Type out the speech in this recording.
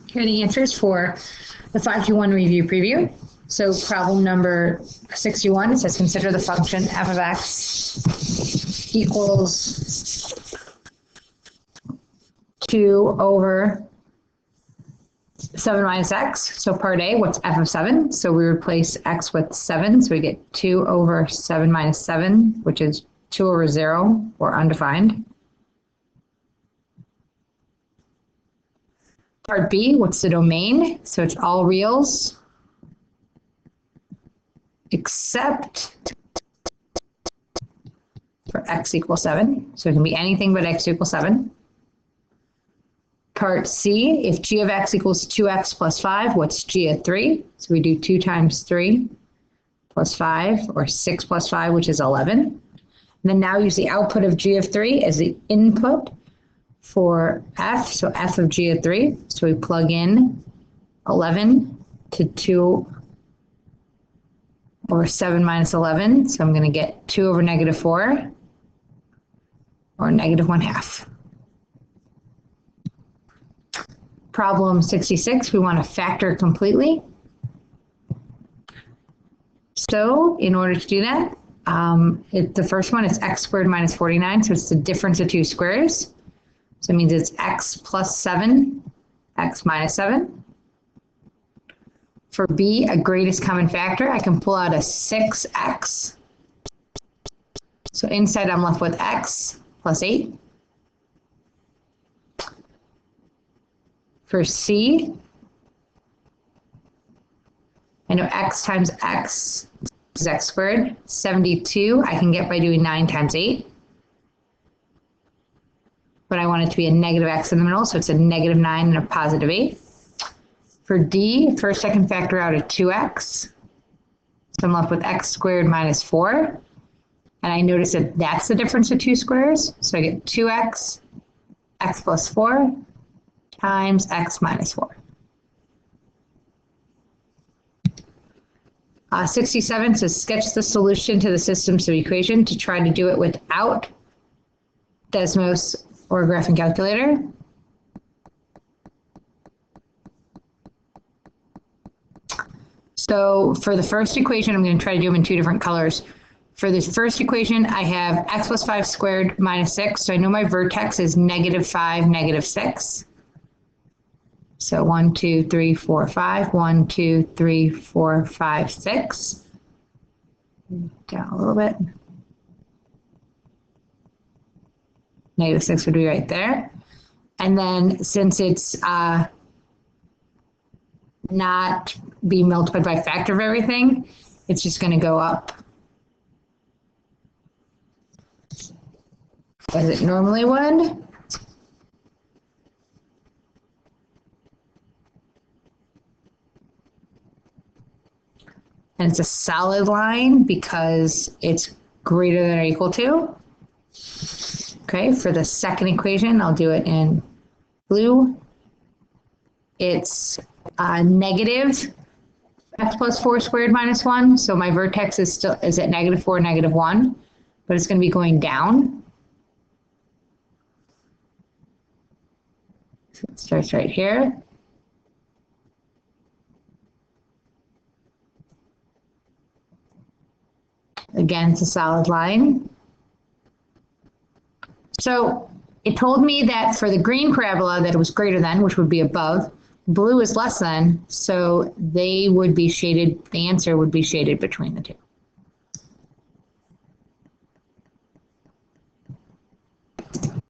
Here are the answers for the 521 review preview. So problem number 61, it says consider the function f of x equals 2 over 7 minus x. So part A, what's f of 7? So we replace x with 7. So we get 2 over 7 minus 7, which is 2 over 0, or undefined. Part B, what's the domain? So it's all reals except for x equals 7. So it can be anything but x equals 7. Part C, if g of x equals 2x plus 5, what's g of 3? So we do 2 times 3 plus 5, or 6 plus 5, which is 11. And then now use the output of g of 3 as the input for f, so f of g of 3. So we plug in 11 to 2 over 7 minus 11. So I'm going to get 2 over negative 4, or negative 1/2. Problem 66, we want to factor completely. So in order to do that, the first one is x squared minus 49. So it's the difference of two squares. So it means it's x plus 7, x minus 7. For B, a greatest common factor, I can pull out a 6x. So inside I'm left with x plus 8. For C, I know x times x is x squared. 72 I can get by doing 9 times 8. But I want it to be a negative x in the middle, so it's a negative 9 and a positive 8. For D, first I can factor out a 2x. So I'm left with x squared minus 4. And I notice that that's the difference of two squares. So I get 2x, x plus 4, times x minus 4. 67 says sketch the solution to the systems of equation to try to do it without Desmos or graphing calculator. So for the first equation, I'm going to try to do them in two different colors. For this first equation, I have x plus 5 squared minus 6. So I know my vertex is negative 5, negative 6. So 1, 2, 3, 4, 5. 1, 2, 3, 4, 5, 6. Down a little bit. Negative 6 would be right there. And then since it's not being multiplied by factor of everything, it's just going to go up as it normally would. And it's a solid line because it's greater than or equal to. Okay, for the second equation, I'll do it in blue. It's negative x plus 4 squared minus 1. So my vertex is at negative 4, negative 1, but it's going to be going down. So it starts right here. Again, it's a solid line. So it told me that for the green parabola that it was greater than, which would be above, blue is less than, so they would be shaded, the answer would be shaded between the two.